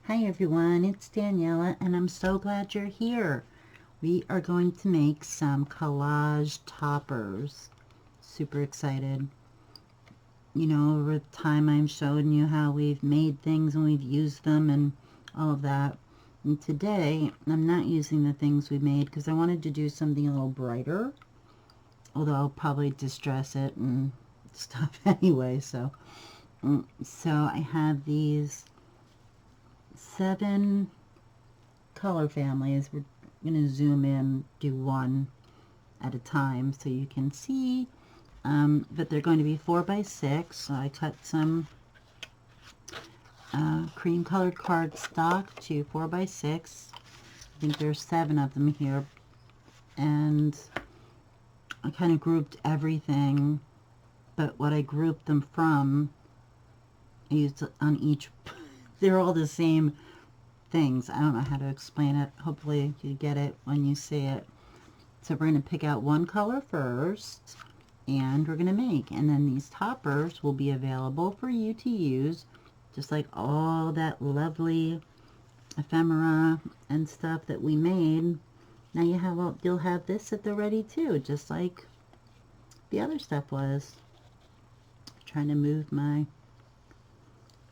Hi everyone, it's Daniela and I'm so glad you're here. We are going to make some collage toppers. Super excited. You know, over time I'm showing you how we've made things and we've used them and all of that. And today I'm not using the things we made because I wanted to do something a little brighter. Although I'll probably distress it and stuff anyway. So I have these 7 color families. We're going to zoom in, do one at a time so you can see. But they're going to be 4 by 6. So I cut some cream colored cardstock to 4 by 6. I think there's 7 of them here. And I kind of grouped everything, but what I grouped them from, I used on each, they're all the same things. I don't know how to explain it. Hopefully you get it when you see it. So we're going to pick out one color first, and we're going to make, and then these toppers will be available for you to use, just like all that lovely ephemera and stuff that we made. Now you'll have this at the ready too, just like the other stuff was. Trying to move my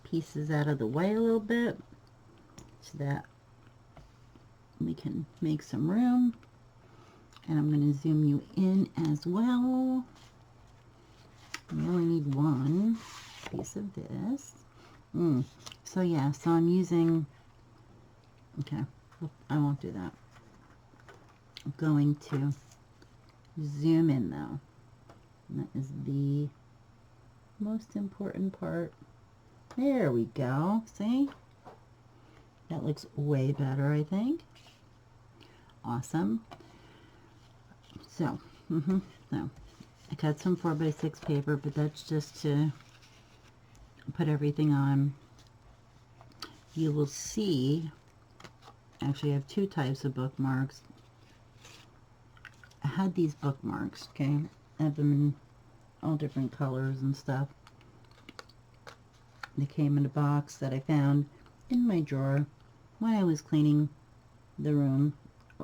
pieces out of the way a little bit so that we can make some room. And I'm going to zoom you in as well. We only need one piece of this. So yeah, so I'm using, okay, I won't do that. I'm going to zoom in though. And that is the most important part. There we go. See? That looks way better, I think. Awesome. So, so I cut some 4 by 6 paper, but that's just to put everything on. You will see, actually I have 2 types of bookmarks. I had these bookmarks, okay? I have them in all different colors and stuff. They came in a box that I found in my drawer when I was cleaning the room,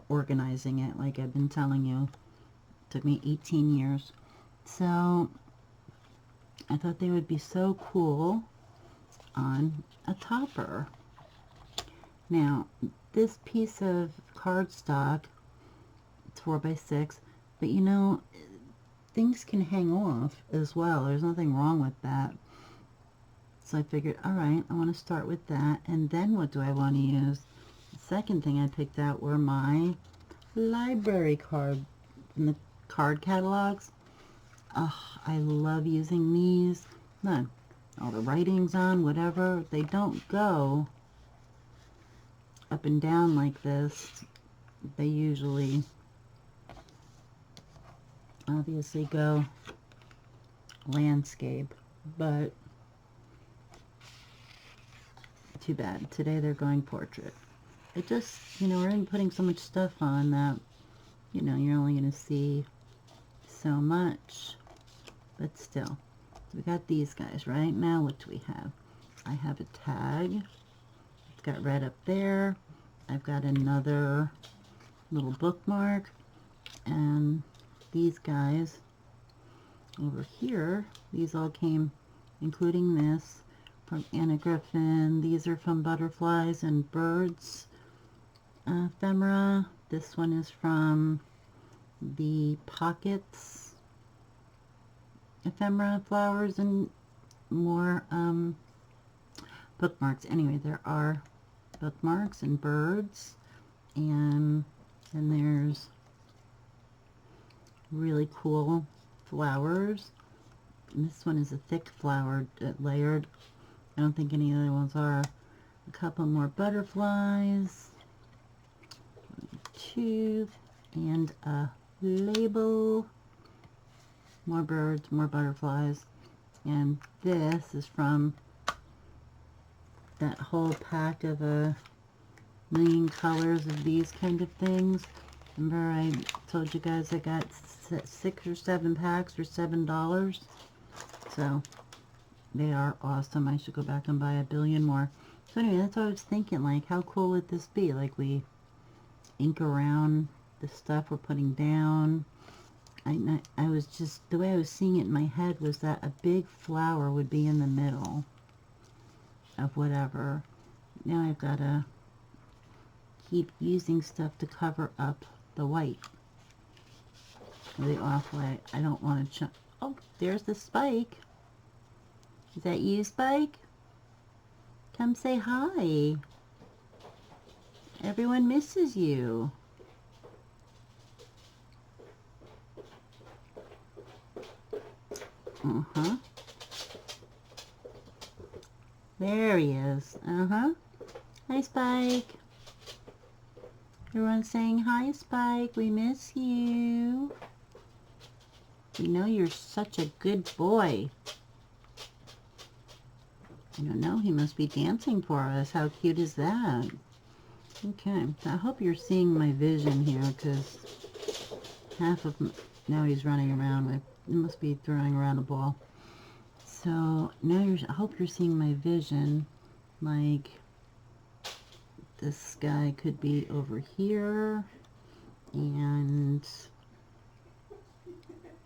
organizing it, like I've been telling you. It took me 18 years. So I thought they would be so cool on a topper. Now, this piece of cardstock, it's 4 by 6, but you know, things can hang off as well. There's nothing wrong with that. So I figured, all right, I want to start with that. And then what do I want to use? The second thing I picked out were my library card from the card catalogs. Oh, I love using these. Look, all the writings on, whatever. They don't go up and down like this. They usually obviously go landscape, but too bad. Today they're going portrait. It just, you know, we're putting so much stuff on that, you know, you're only going to see so much. But still, so we got these guys, right? Now what do we have? I have a tag. It's got red up there. I've got another little bookmark. And these guys over here, these all came, including this, from Anna Griffin. These are from Butterflies and Birds ephemera. This one is from the Pockets ephemera, flowers, and more bookmarks. Anyway, there are bookmarks and birds, and then there's really cool flowers. And this one is a thick flowered, layered. I don't think any other ones are. A couple more butterflies, 2, and a label. More birds, more butterflies. And this is from that whole pack of a million colors of these kind of things. Remember I told you guys I got 6 or 7 packs for $7. So they are awesome. I should go back and buy a billion more. So anyway, that's what I was thinking, like, how cool would this be? Like, we ink around the stuff we're putting down. I was just, the way I was seeing it in my head was that a big flower would be in the middle of whatever. Now I've got to keep using stuff to cover up the white, the off-white. I don't want to, oh, there's the Spike. Is that you, Spike? Come say hi. Everyone misses you. There he is. Hi, Spike. Everyone's saying hi, Spike. We miss you. We know you're such a good boy. I don't know. He must be dancing for us. How cute is that? Okay. I hope you're seeing my vision here, because half of now he's running around with, he must be throwing around a ball. So now I hope you're seeing my vision. Like, this guy could be over here, and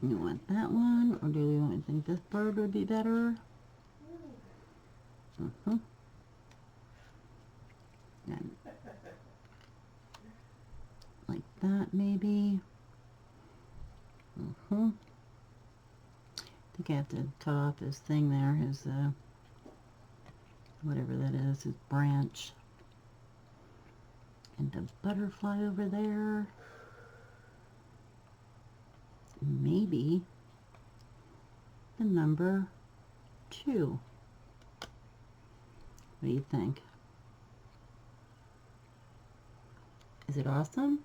you want that one, or do we want to think this bird would be better? And like that, maybe. I think I have to cut off his thing there, his whatever that is, his branch. And a butterfly over there. Maybe the number 2. What do you think? Is it awesome?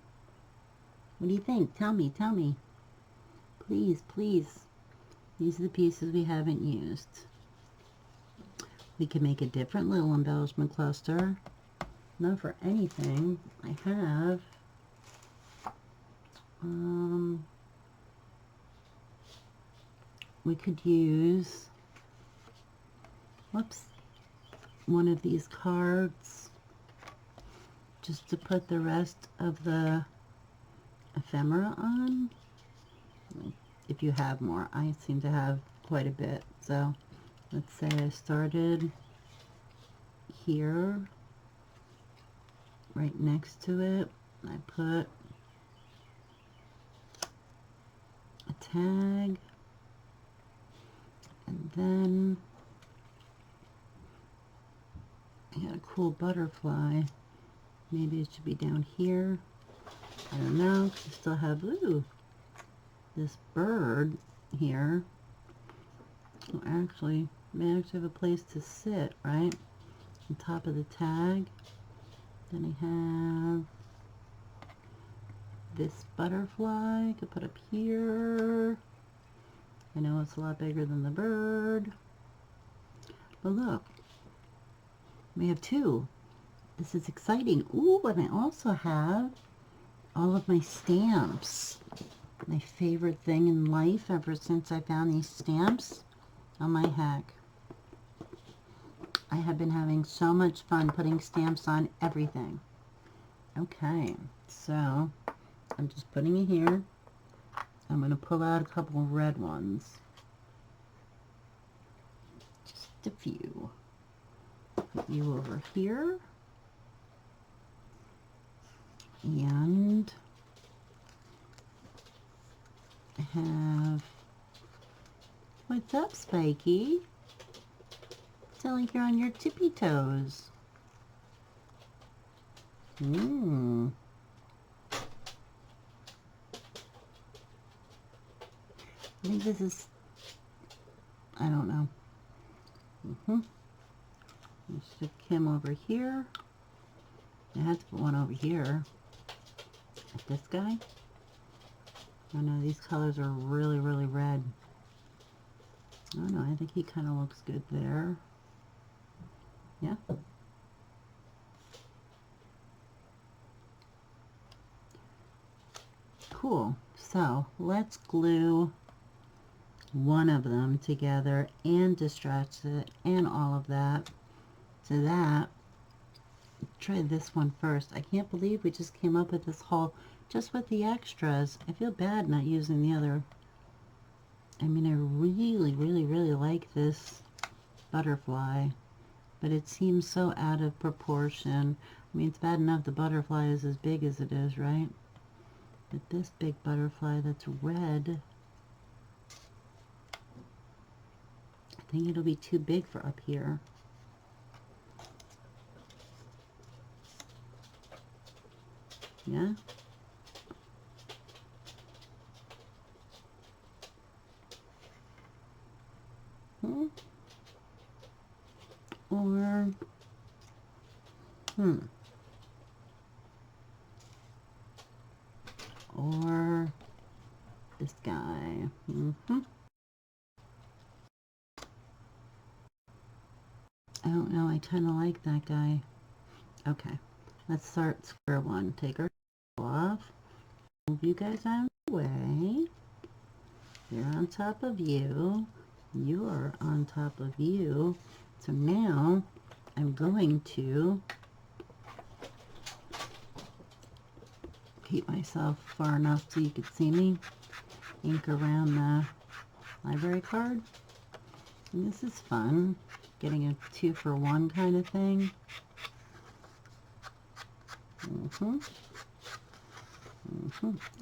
What do you think? Tell me, tell me. Please, please. These are the pieces we haven't used. We can make a different little embellishment cluster. Not for anything. I have we could use, whoops, one of these cards just to put the rest of the ephemera on. If you have more, I seem to have quite a bit. So let's say I started here, right next to it. I put a tag, and then I got a cool butterfly. Maybe it should be down here. I don't know. I still have, ooh, this bird here. Oh, actually, may actually have a place to sit, right? On top of the tag. Then I have this butterfly I could put up here. I know it's a lot bigger than the bird. But look, we have 2. This is exciting. Ooh, and I also have all of my stamps. My favorite thing in life ever since I found these stamps on my hack. I have been having so much fun putting stamps on everything. Okay, so I'm just putting it here. I'm going to pull out a couple of red ones. Just a few. Put you over here. And I have, what's up, Spikey? Sound like you're on your tippy toes. I think this is, I don't know. Stick him over here. I had to put one over here. Like this guy. Oh no, these colors are really, really red. I don't know, I think he kind of looks good there. Yeah. Cool. So let's glue one of them together and distress it and all of that, so that try this one first. I can't believe we just came up with this haul just with the extras. I feel bad not using the other. I mean, I really, really, really like this butterfly, but it seems so out of proportion. I mean, it's bad enough the butterfly is as big as it is, right? But this big butterfly that's red, I think it'll be too big for up here. Yeah? Or, or this guy. I don't know, I kind of like that guy. Okay, let's start square one. Take our off. Move you guys out of the way. You're on top of you. You're on top of you. So now I'm going to keep myself far enough so you could see me. Ink around the library card. And this is fun. Getting a 2-for-1 kind of thing.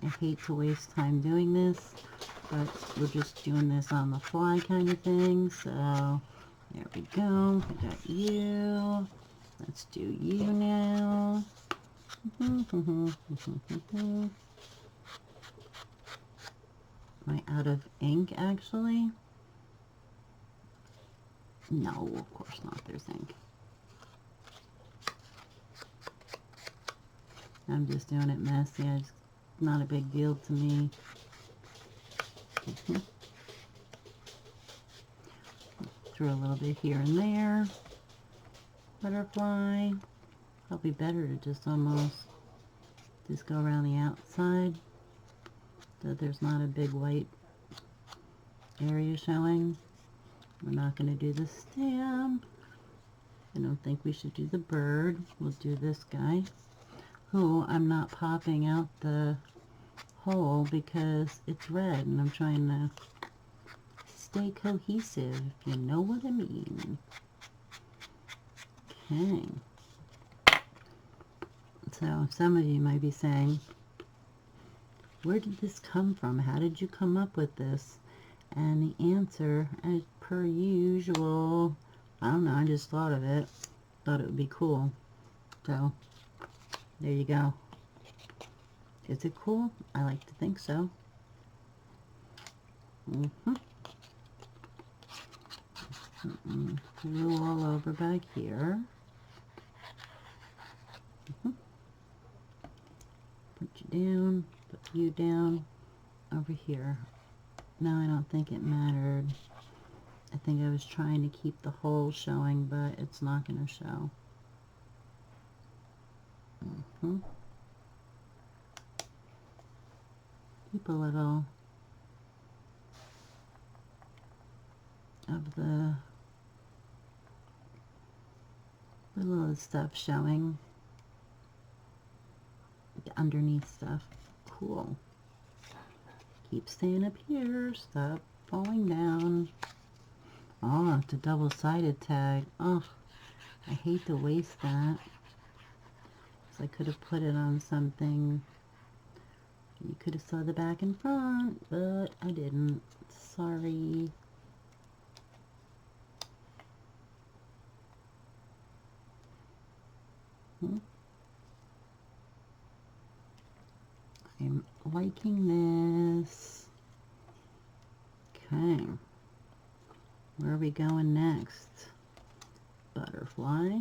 I hate to waste time doing this, but we're just doing this on the fly kind of thing. So there we go. We got you. Let's do you now. Am I out of ink actually? No, of course not. There's ink. I'm just doing it messy. It's not a big deal to me. Throw a little bit here and there. Butterfly. Probably better to just almost just go around the outside so there's not a big white area showing. We're not going to do the stamp. I don't think we should do the bird. We'll do this guy, who I'm not popping out the hole because it's red and I'm trying to stay cohesive, if you know what I mean. Okay. So some of you might be saying, where did this come from? How did you come up with this? And the answer, as per usual, I don't know, I just thought of it. Thought it would be cool. So, there you go. Is it cool? I like to think so. Glue all over back here. Put you down, put you down over here. No, I don't think it mattered. I think I was trying to keep the hole showing, but it's not going to show. Keep a little of the little stuff showing. The underneath stuff. Cool. Keep staying up here. Stop falling down. Oh, it's a double-sided tag. Oh, I hate to waste that. So I could have put it on something. You could have saw the back and front, but I didn't. Sorry. I'm liking this. Okay. Where are we going next? Butterfly.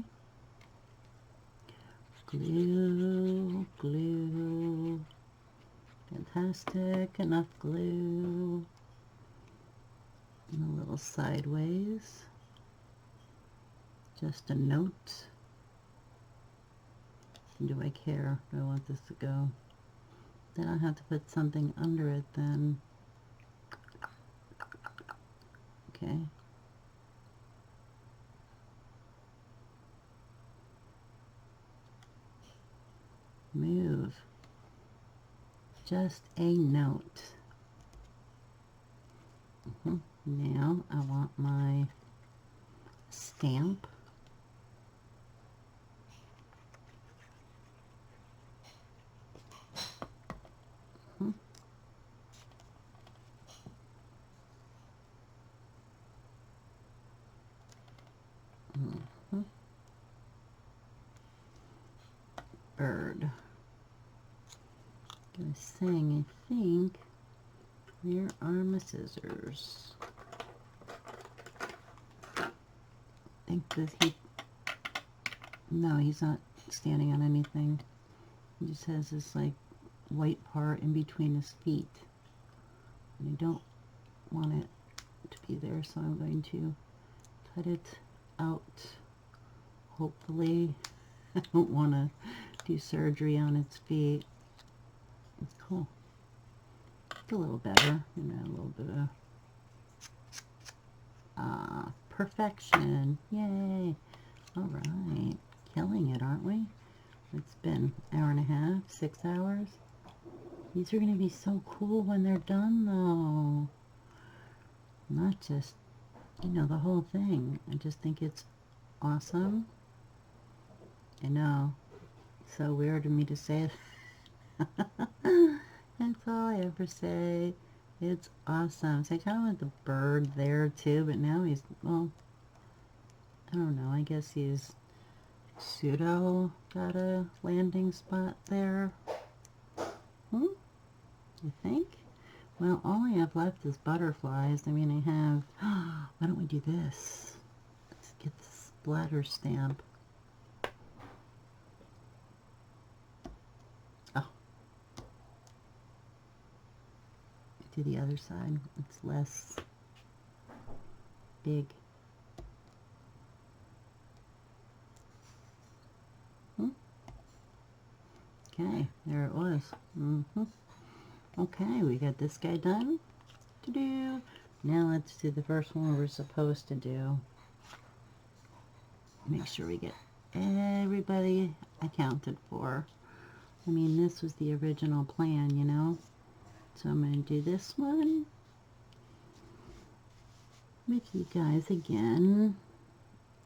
Glue, glue. Fantastic. Enough glue. And a little sideways. Just a note. Do I care if I want this to go? Then I'll have to put something under it then. Okay. just a note. Now I want my stamp. Bird. I was saying, I think, where are my scissors? I think that no, he's not standing on anything. He just has this like white part in between his feet. And I don't want it to be there, so I'm going to cut it out. Hopefully, I don't want to do surgery on its feet. It's cool. It's a little better, you know, a little bit of perfection. Yay! All right, killing it, aren't we? It's been an hour and a half, 6 hours. These are going to be so cool when they're done, though. Not just, you know, the whole thing. I just think it's awesome. I know. So weird of me to say it. That's all I ever say. It's awesome. So I kind of want the bird there too, but now he's, well, I don't know. I guess he's pseudo got a landing spot there. You think? Well, all I have left is butterflies. I mean, I have, why don't we do this? Let's get the splatter stamp. To the other side, it's less big. Okay, there it was. Okay, we got this guy done. Now let's do the first one we're supposed to do. Make sure we get everybody accounted for. I mean, this was the original plan, you know. So I'm going to do this one with you guys again,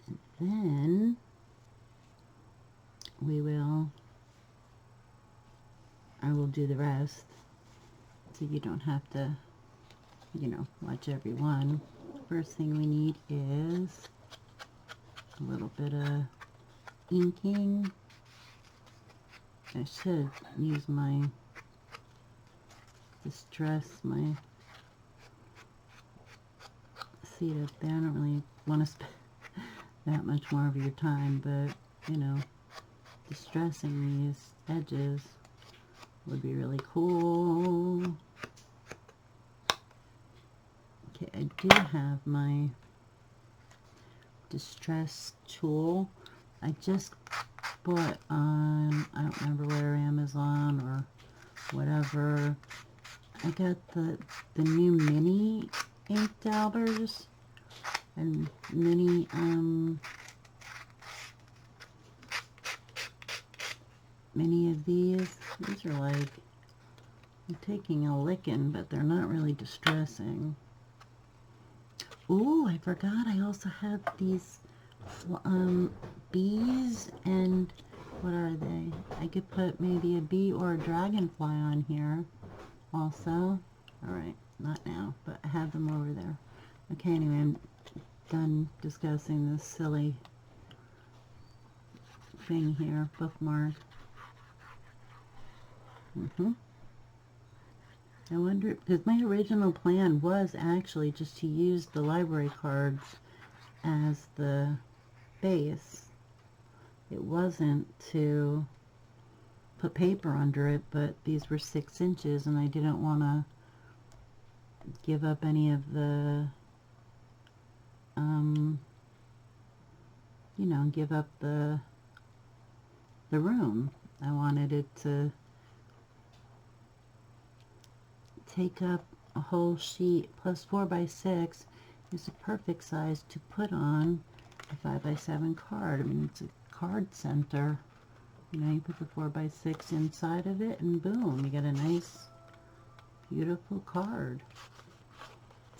and then I will do the rest, so you don't have to, you know, watch every one. First thing we need is a little bit of inking. I should use my distress, my seat up there. I don't really want to spend that much more of your time, but you know, distressing these edges would be really cool. Okay, I do have my distress tool. I just bought on, I don't remember where, Amazon or whatever. I got the new mini ink daubers and mini many of these. These are like, I'm taking a licking, but they're not really distressing. Ooh, I forgot I also have these bees, and what are they? I could put maybe a bee or a dragonfly on here also. Alright, not now, but I have them over there. Okay, anyway, I'm done discussing this silly thing here, bookmark. I wonder, because my original plan was actually just to use the library cards as the base. It wasn't to put paper under it, but these were 6 inches and I didn't want to give up any of the, you know, give up the room. I wanted it to take up a whole sheet, plus 4x6 is a perfect size to put on a 5x7 card. I mean, it's a card center. Now you put the 4x6 inside of it, and boom, you get a nice, beautiful card.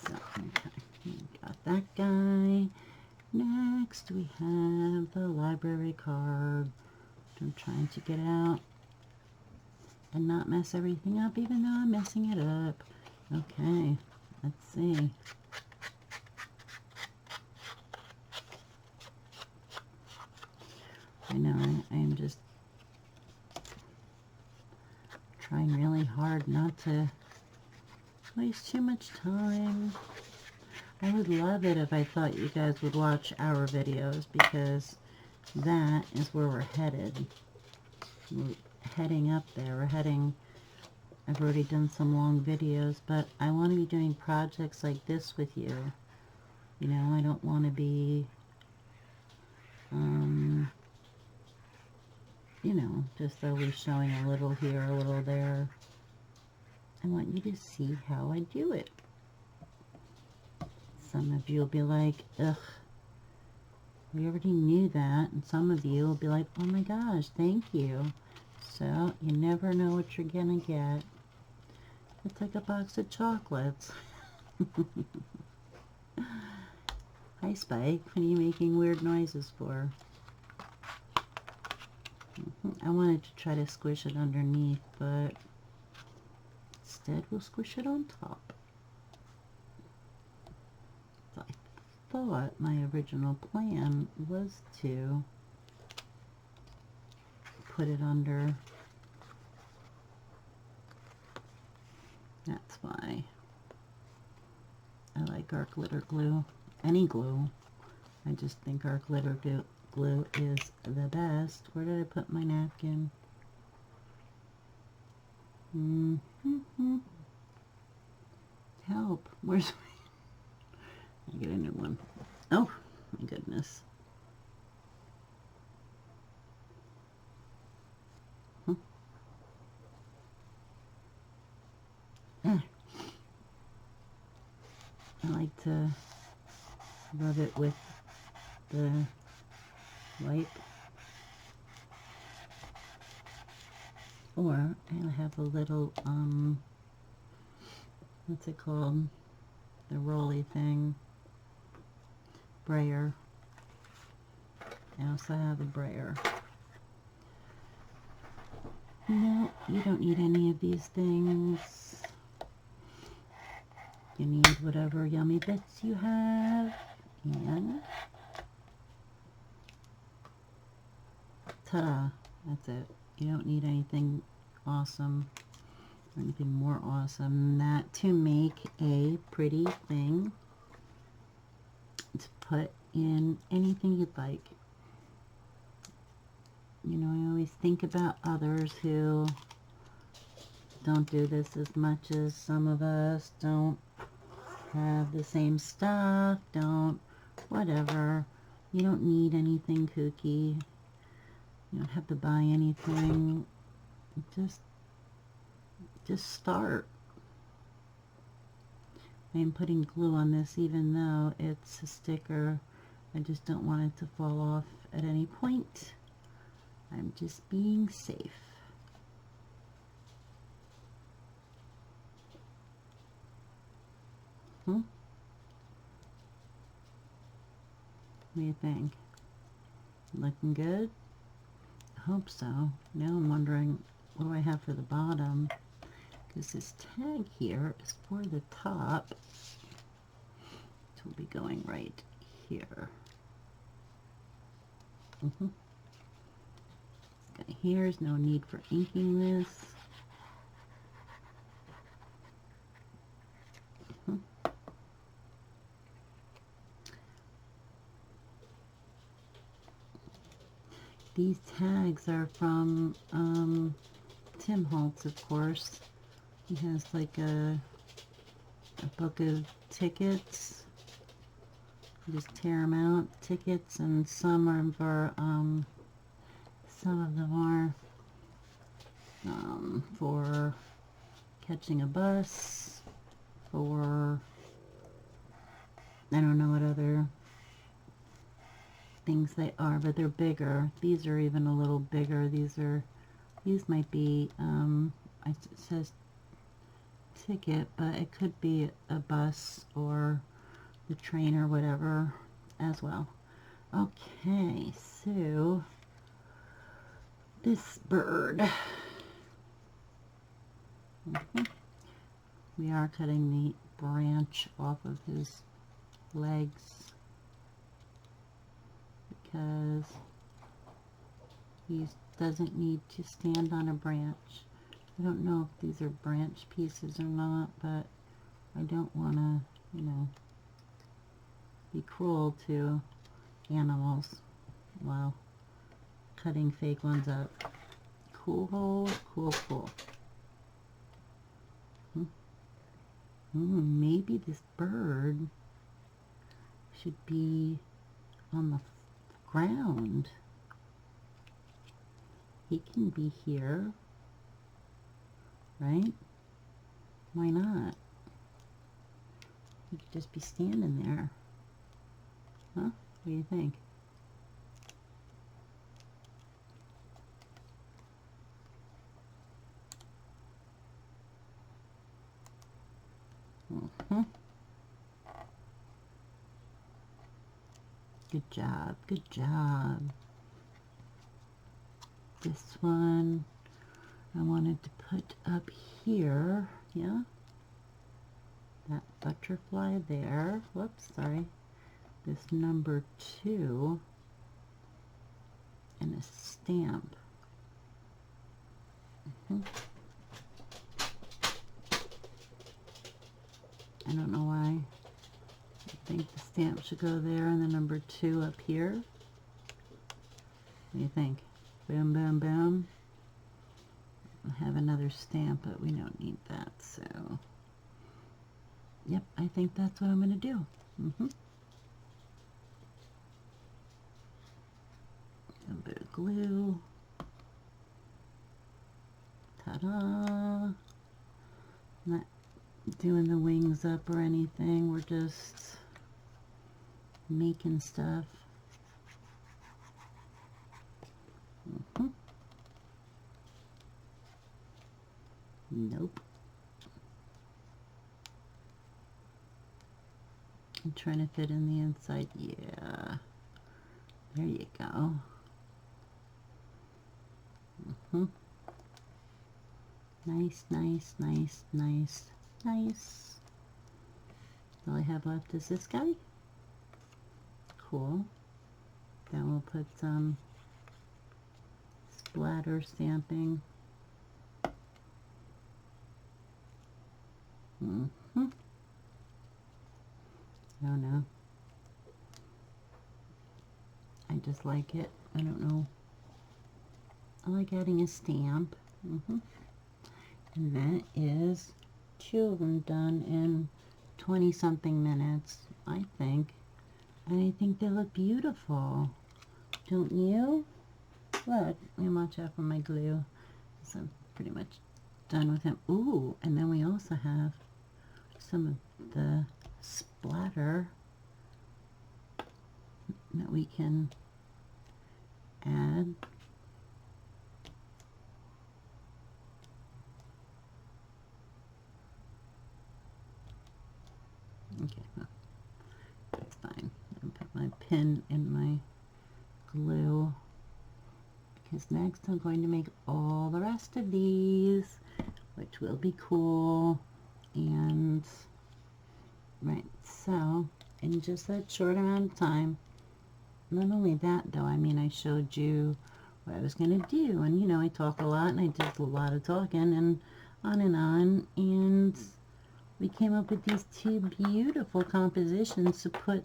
So, okay, we got that guy. Next, we have the library card. I'm trying to get out and not mess everything up, even though I'm messing it up. Okay, let's see. I know, I am just trying really hard not to waste too much time. I would love it if I thought you guys would watch our videos, because that is where we're headed. We're heading up there. We're heading, I've already done some long videos, but I want to be doing projects like this with you. You know, I don't want to be, you know, just always showing a little here, a little there. I want you to see how I do it. Some of you will be like, ugh, we already knew that. And some of you will be like, oh my gosh, thank you. So you never know what you're going to get. It's like a box of chocolates. Hi, Spike. What are you making weird noises for? I wanted to try to squish it underneath, but instead we'll squish it on top. So I thought my original plan was to put it under. That's why I like our glitter glue. Any glue. I just think our glitter glue is the best. Where did I put my napkin? Help. Where's my... I get a new one. Oh, my goodness. I like to rub it with the wipe, or I'll have a little what's it called, the rolly thing, brayer. I also have a brayer. No, you don't need any of these things. You need whatever yummy bits you have, and ta-da, that's it. You don't need anything awesome or anything more awesome than that to make a pretty thing to put in anything you'd like. You know, I always think about others who don't do this as much as some of us, don't have the same stuff, don't whatever. You don't need anything kooky. You don't have to buy anything. Just start. I'm putting glue on this even though it's a sticker. I just don't want it to fall off at any point. I'm just being safe. What do you think? Looking good? I hope so. Now I'm wondering, what do I have for the bottom? Because this tag here is for the top. It will be going right here. Here's no need for inking this. These tags are from Tim Holtz, of course. He has like a book of tickets. You just tear them out, tickets, and some are for some of them are for catching a bus, for I don't know what other things they are, but they're bigger. These are even a little bigger. These might be, it says ticket, but it could be a bus or the train or whatever as well. Okay, so this bird. We are cutting the branch off of his legs because he doesn't need to stand on a branch. I don't know if these are branch pieces or not, but I don't want to, you know, be cruel to animals while cutting fake ones up. Cool, cool, cool. Maybe this bird should be on the ground. He can be here, right? Why not? He could just be standing there. Huh? What do you think? Good job, good job. This one I wanted to put up here, yeah. That butterfly there, whoops, sorry. This number 2 and a stamp. I don't know why. I think the stamp should go there and the number 2 up here. What do you think? Boom, boom, boom. I have another stamp, but we don't need that, so yep, I think that's what I'm going to do. A bit of glue. Ta-da! Not doing the wings up or anything, we're just making stuff. Nope. I'm trying to fit in the inside. Yeah. There you go. Nice, nice, nice, nice, nice. All I have left is this guy. Cool. Then we'll put some splatter stamping. I don't know. I just like it. I don't know. I like adding a stamp. And that is 2 of them done in 20 something minutes, I think. And I think they look beautiful. Don't you? Look, let me watch out for my glue. So I'm pretty much done with him. Ooh, and then we also have some of the splatter that we can add. Okay, well, that's fine. I'll put my pin in my glue because next I'm going to make all the rest of these, which will be cool. And right, so in just that short amount of time, not only that though, I mean, I showed you what I was going to do, and you know, I talk a lot and I did a lot of talking and on, and we came up with these 2 beautiful compositions to put.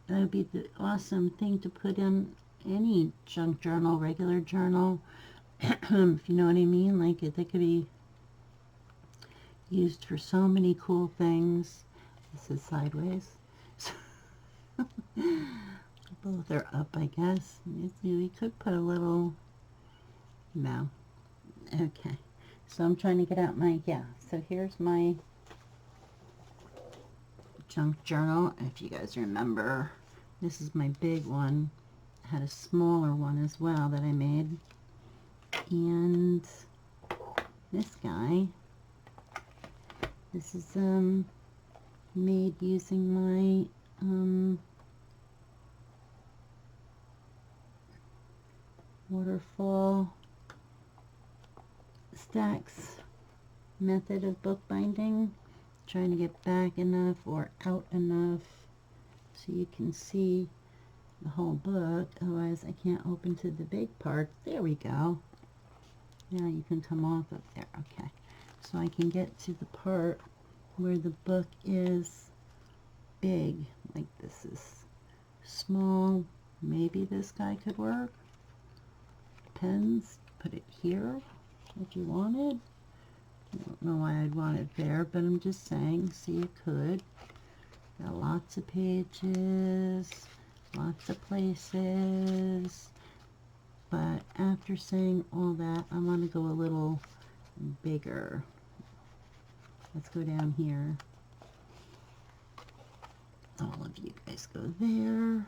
That would be the awesome thing to put in any junk journal, regular journal, if you know what I mean. Like they could be used for so many cool things. This is sideways. Both are up, I guess. We could put a little, no. Okay, so I'm trying to get out my, so here's my junk journal. If you guys remember, this is my big one, had a smaller one as well that I made. And this guy, this is made using my waterfall stacks method of bookbinding, trying to get back enough or out enough so you can see the whole book, otherwise I can't open to the big part. There we go. Now you can come off up there. Okay, so I can get to the part where the book is big, like this is small. Maybe this guy could work. Depends. Put it here if you wanted. I don't know why I'd want it there, but I'm just saying, see, you could. Got lots of pages, lots of places. But after saying all that, I want to go a little bigger. Let's go down here. All of you guys go there.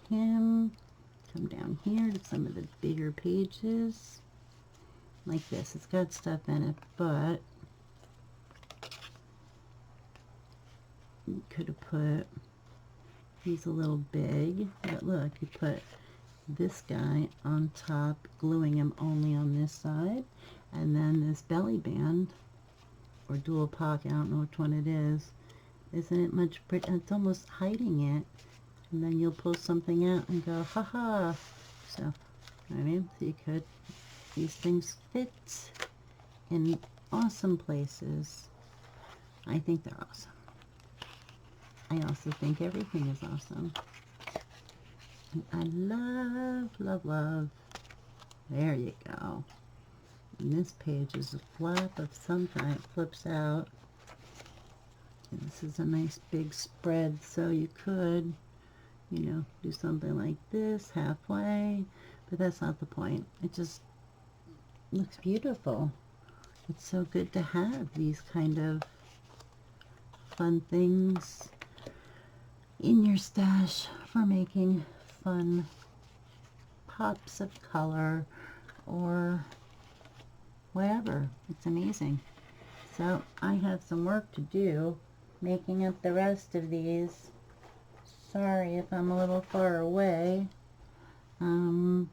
Him. Come down here to some of the bigger pages. Like this. It's got stuff in it, but you could have put, he's a little big, but look, you put this guy on top, gluing him only on this side, and then this belly band, or dual pocket, I don't know which one it is. Isn't it much pretty? It's almost hiding it, and then you'll pull something out and go, haha. So, I mean, so you could, these things fit in awesome places. I think they're awesome. I also think everything is awesome. I love, love, love. There you go. And this page is a flap of some kind. It flips out. And this is a nice big spread, so you could, you know, do something like this halfway, but that's not the point. It just looks beautiful. It's so good to have these kind of fun things in your stash for making fun pops of color or whatever. It's amazing. So I have some work to do making up the rest of these. Sorry if I'm a little far away. And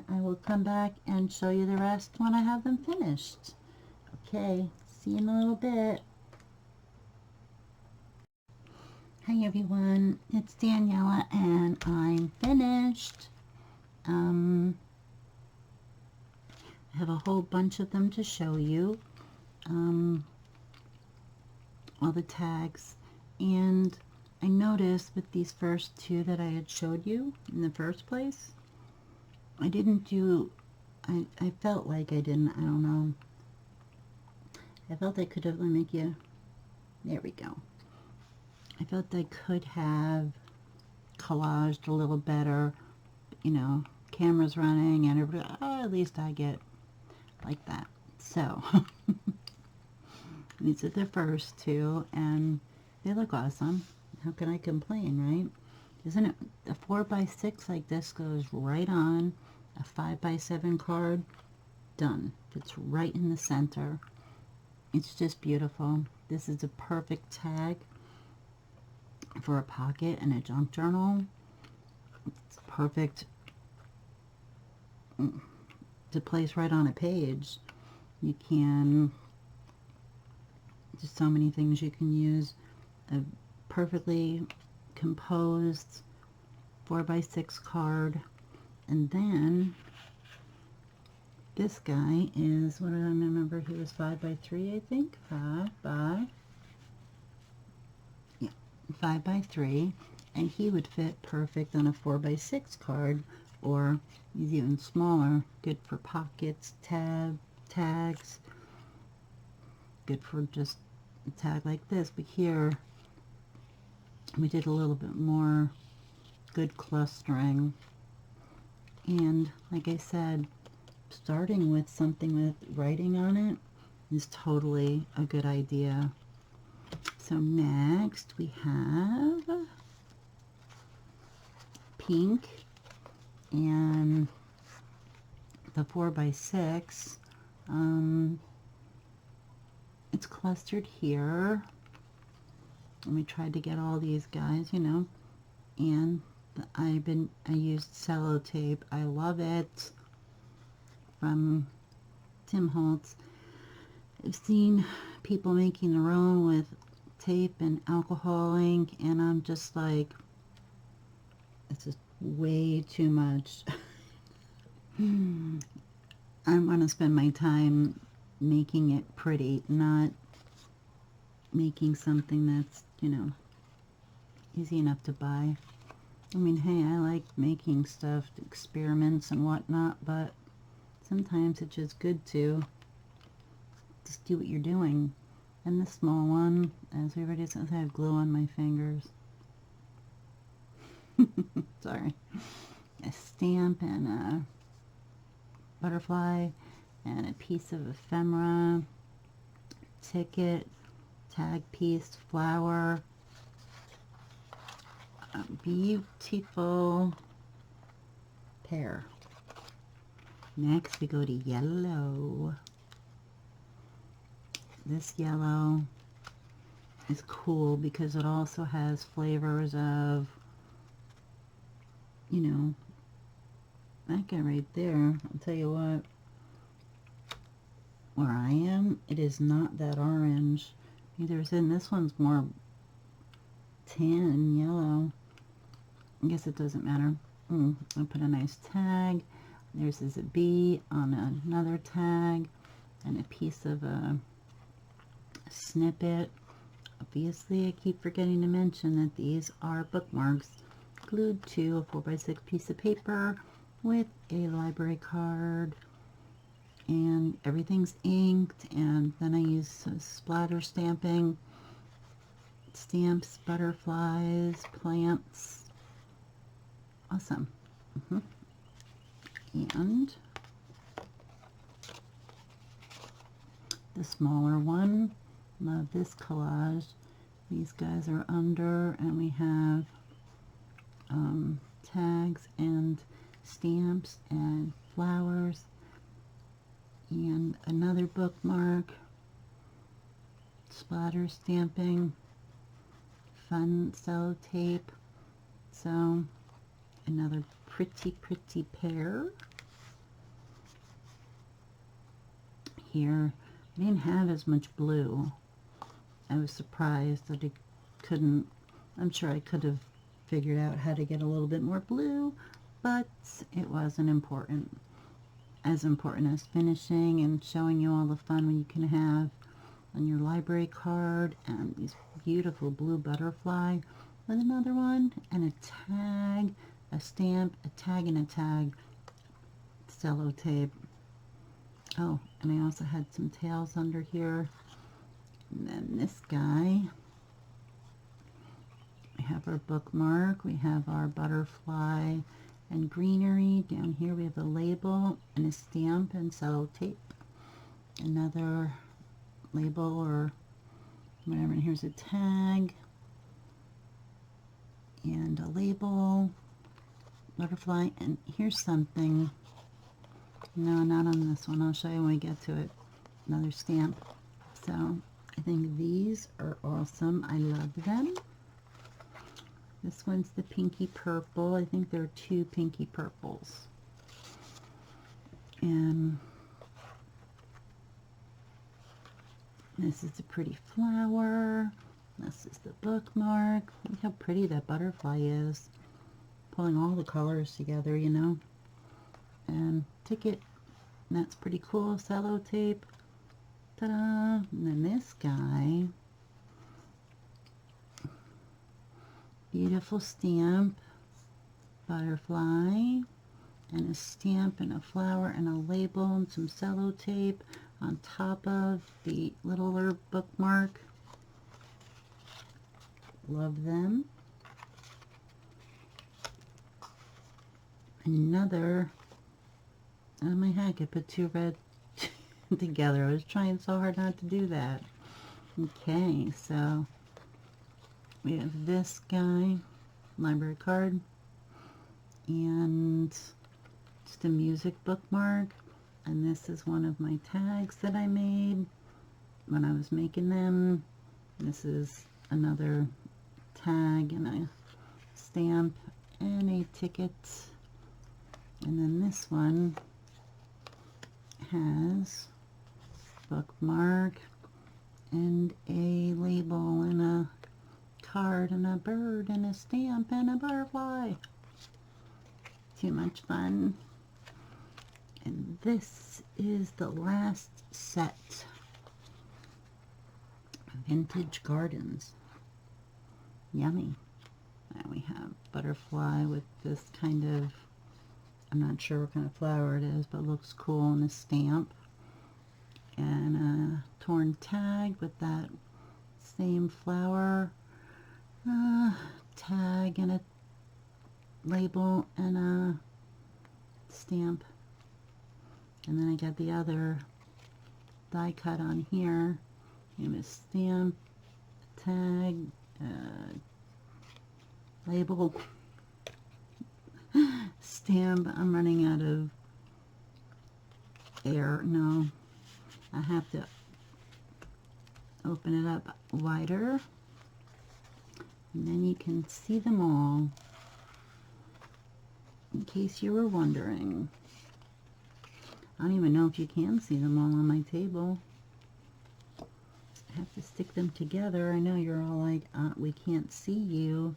I will come back and show you the rest when I have them finished. Okay, see you in a little bit. Hi everyone, it's Daniela and I'm finished. I have a whole bunch of them to show you. All the tags, and I noticed with these first two that I had showed you in the first place, I didn't do, I felt like I didn't, I don't know. I felt I could have, let me make you, there we go. I felt I could have collaged a little better, you know, cameras running and everybody, oh, at least I get like that. So, these are the first two, and they look awesome. How can I complain, right? Isn't it? A 4x6 like this goes right on a 5x7 card. Done. It's right in the center. It's just beautiful. This is a perfect tag for a pocket and a junk journal. It's perfect to place right on a page. You can, just so many things you can use. A perfectly composed 4x6 card, and then this guy is, what do I remember, he was 5x3, I think, 5x3, and he would fit perfect on a 4x6 card, or he's even smaller, good for pockets, tags, good for just a tag like this. But here we did a little bit more good clustering, and like I said, starting with something with writing on it is totally a good idea. So next we have pink, and the 4x6, it's clustered here. And we tried to get all these guys, you know, and I used sellotape. I love it, from Tim Holtz. I've seen people making their own with tape and alcohol ink, and I'm just like, it's just way too much. I want to spend my time making it pretty, not making something that's, you know, easy enough to buy. I mean, hey, I like making stuff, experiments and whatnot, but sometimes it's just good to just do what you're doing. And the small one, as we already said, I have glue on my fingers. Sorry. A stamp and a butterfly and a piece of ephemera, ticket, tag piece, flower, a beautiful pear. Next we go to yellow. This yellow is cool because it also has flavors of, you know, that guy right there. I'll tell you what, where I am, it is not that orange. Neither is in this one's more tan and yellow. I guess it doesn't matter. I'll put a nice tag. There's a bee on another tag and a piece of a snippet. Obviously, I keep forgetting to mention that these are bookmarks glued to a 4x6 piece of paper with a library card, and everything's inked, and then I use splatter stamping, stamps, butterflies, plants. Awesome. And the smaller one, love this collage. These guys are under, and we have tags and stamps and flowers and another bookmark, splatter stamping, fun sellotape. So another pretty pear. Here I didn't have as much blue. I was surprised that I couldn't. I'm sure I could have figured out how to get a little bit more blue, but it wasn't as important as finishing and showing you all the fun you can have on your library card, and these beautiful blue butterfly with another one, and a tag, a stamp, a tag, and a tag, sellotape. Oh, and I also had some tails under here. And then this guy, we have our bookmark, we have our butterfly and greenery. Down here we have a label and a stamp and sellotape. Another label or whatever, and here's a tag and a label, butterfly, and here's something. No, not on this one. I'll show you when we get to it. Another stamp. So I think these are awesome. I love them. This one's the pinky purple. I think there are two pinky purples. And this is a pretty flower. This is the bookmark. Look how pretty that butterfly is. Pulling all the colors together, you know. And ticket. And that's pretty cool. Sellotape. Ta-da! And then this guy. Beautiful stamp. Butterfly. And a stamp and a flower and a label and some sellotape on top of the littler bookmark. Love them. Another, oh my heck, I put two red together. I was trying so hard not to do that. Okay, so we have this guy, library card, and just a music bookmark. And this is one of my tags that I made when I was making them. This is another tag and a stamp and a ticket. And then this one has bookmark and a label and a card and a bird and a stamp and a butterfly. Too much fun. And this is the last set. Vintage Gardens. Yummy. And we have butterfly with this kind of, I'm not sure what kind of flower it is, but it looks cool, and a stamp. And a torn tag with that same flower. Tag and a label and a stamp. And then I got the other die cut on here. And a stamp, tag, label, stamp. I'm running out of air. No, I have to open it up wider, and then you can see them all, in case you were wondering. I don't even know if you can see them all on my table. I have to stick them together. I know you're all like, we can't see you.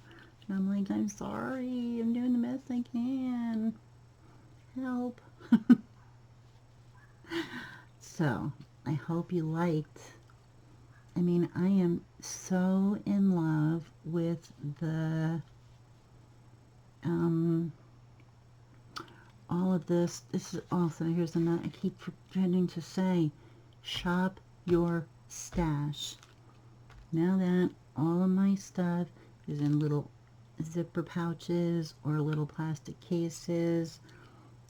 And I'm like, I'm sorry. I'm doing the best I can. Help. So, I hope you liked. I mean, I am so in love with the, all of this. This is also, here's another, I keep forgetting to say, shop your stash. Now that all of my stuff is in little zipper pouches or little plastic cases,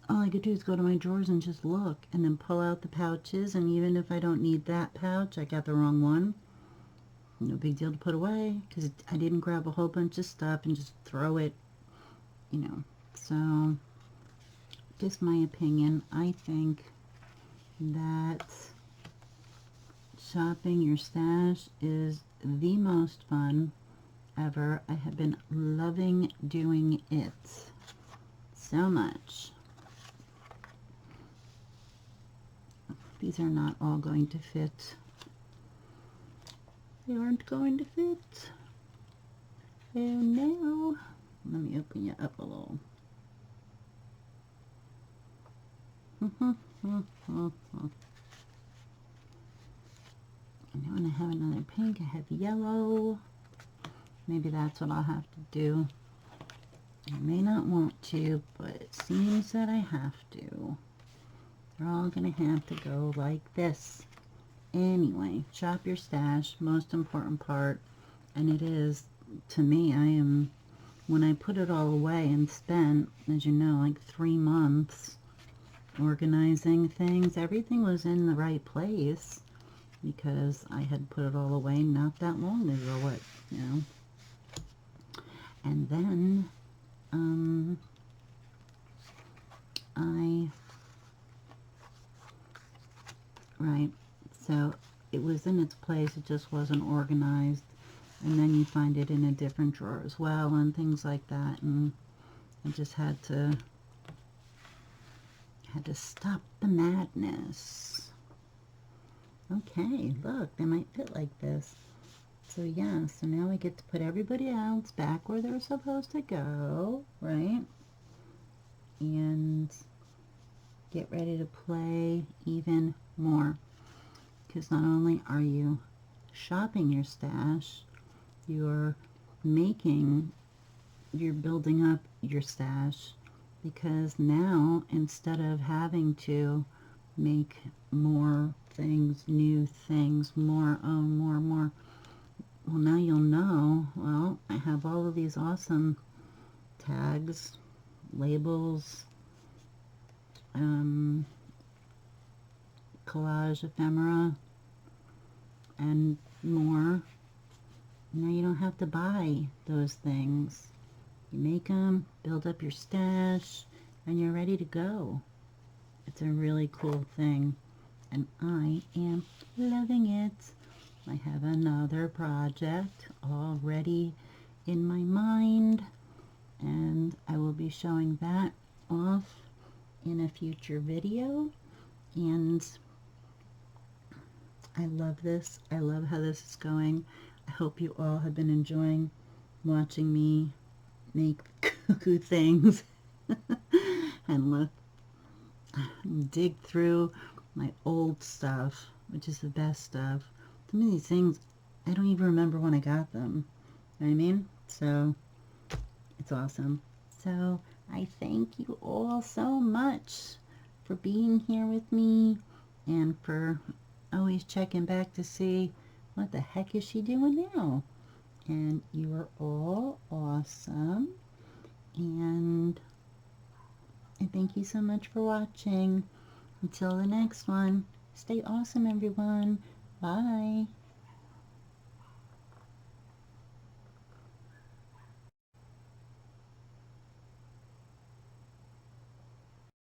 all I could do is go to my drawers and just look, and then pull out the pouches, and even if I don't need that pouch, I got the wrong one, no big deal to put away, because I didn't grab a whole bunch of stuff and just throw it, you know. So, just my opinion, I think that shopping your stash is the most fun ever. I have been loving doing it so much. These are not all going to fit. They aren't going to fit. Oh no. Let me open you up a little. And I have another pink. I have yellow. Maybe that's what I'll have to do. I may not want to, but it seems that I have to. They're all going to have to go like this. Anyway, shop your stash, most important part. And it is, to me, when I put it all away and spent, as you know, like 3 months organizing things, everything was in the right place because I had put it all away not that long ago, you know. And then, right, so it was in its place, it just wasn't organized, and then you find it in a different drawer as well, and things like that, and I just had to stop the madness. Okay, look, they might fit like this. So yeah, so now I get to put everybody else back where they're supposed to go, right? And get ready to play even more. Because not only are you shopping your stash, you're building up your stash, because now instead of having to make more things, new things, more, well, now you'll know, well, I have all of these awesome tags, labels, collage ephemera, and more. Now you don't have to buy those things. You make them, build up your stash, and you're ready to go. It's a really cool thing, and I am loving it. I have another project already in my mind, and I will be showing that off in a future video. And I love this. I love how this is going. I hope you all have been enjoying watching me make cuckoo things and look, dig through my old stuff, which is the best stuff. Some of these things, I don't even remember when I got them. You know what I mean? So, it's awesome. So, I thank you all so much for being here with me and for always checking back to see what the heck is she doing now. And you are all awesome. And thank you so much for watching. Until the next one, stay awesome, everyone. Bye.